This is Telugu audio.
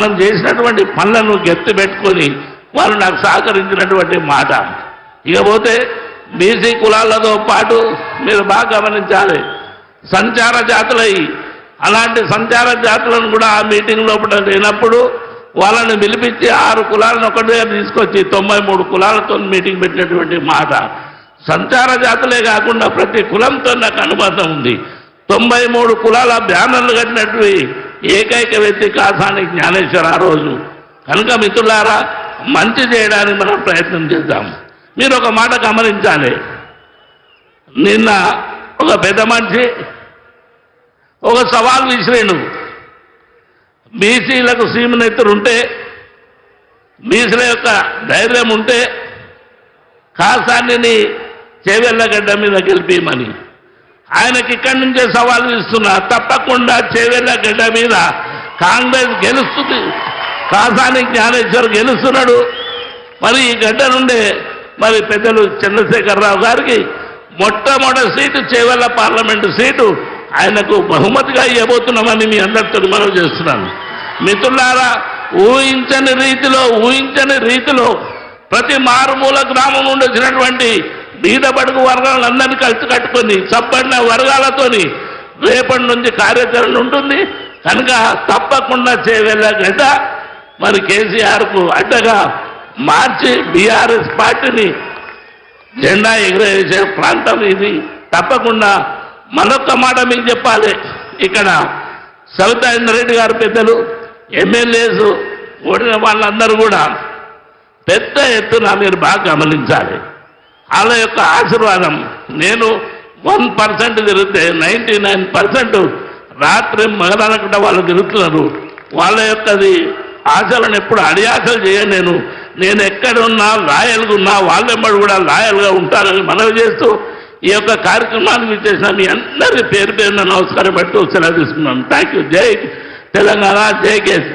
మనం చేసినటువంటి పనులను గెత్తి పెట్టుకొని వాళ్ళు నాకు సహకరించినటువంటి మాట. ఇకపోతే బీసీ కులాలతో పాటు మీరు బాగా గమనించాలి, సంచార జాతులై అలాంటి సంచార జాతులను కూడా ఆ మీటింగ్ లోపల లేనప్పుడు వాళ్ళని పిలిపించి 6 కులాలను ఒకటే తీసుకొచ్చి 93 కులాలతో మీటింగ్ పెట్టినటువంటి మాట. సంచార జాతులే కాకుండా ప్రతి కులంతో నాకు అనుబంధం ఉంది. 93 కులాల బ్యానర్లు కట్టినట్టు ఏకైక వ్యక్తి కాసాని జ్ఞానేశ్వర ఆ రోజు. కనుక మిత్రులారా, మంచి చేయడానికి మనం ప్రయత్నం చేద్దాం. మీరు ఒక మాట గమనించాలి, నిన్న ఒక పెద్ద మనిషి ఒక సవాల్ విసిరేను, బీసీలకు సీమనెత్తురు ఉంటే, బీసీల యొక్క ధైర్యం ఉంటే కాసానిని చేవెళ్ళగడ్డ మీద గెలిపిమని. ఆయనకి ఇక్కడి నుంచే సవాల్ ఇస్తున్నా, తప్పకుండా చేవెళ్ళగడ్డ మీద కాంగ్రెస్ గెలుస్తుంది, కాసాని జ్ఞానేశ్వర్ గెలుస్తున్నాడు. మరి ఈ గడ్డ నుండే మరి పెద్దలు చంద్రశేఖరరావు గారికి మొట్టమొదటి సీటు చేవెళ్ళ పార్లమెంటు సీటు ఆయనకు బహుమతిగా ఇవ్వబోతున్నామని మీ అందరితో మనవి చేస్తున్నాను. మిత్రులారా, ఊహించని రీతిలో ప్రతి మారుమూల గ్రామం నుండి వచ్చినటువంటి బీద బడుగు వర్గాలందరినీ కలిసి కట్టుకొని చప్పడిన వర్గాలతోని రేపటి నుంచి కార్యాచరణ ఉంటుంది. కనుక తప్పకుండా చేవెళ్ళగడ్డ మరి కేసీఆర్కు అడ్డగా మార్చి బీఆర్ఎస్ పార్టీని జెండా ఎగురవేసే ప్రాంతం ఇది. తప్పకుండా మరొక మాట మీకు చెప్పాలి, ఇక్కడ సవితా ఇంద్రెడ్డి గారు పెద్దలు, ఎమ్మెల్యేస్ ఓడిన వాళ్ళందరూ కూడా పెద్ద ఎత్తున మీరు బాగా గమనించాలి. వాళ్ళ యొక్క ఆశీర్వాదం, నేను 1% తిరిగితే 99% రాత్రి మగనకుండా వాళ్ళు తిరుగుతున్నారు. వాళ్ళ యొక్కది ఆశలను ఎప్పుడు అడియాసలు చేయను. నేను ఎక్కడున్నా లాయల్గా ఉన్నా వాళ్ళెమ్మడు కూడా లాయల్గా ఉంటారని మనవి చేస్తూ ఈ యొక్క కార్యక్రమానికి చేసిన మీ అందరి పేరు పేరున నమస్కారం పెడుతూ సెలవు తీసుకున్నాను. Thank you. జై తెలంగాణ, జై కేసీ.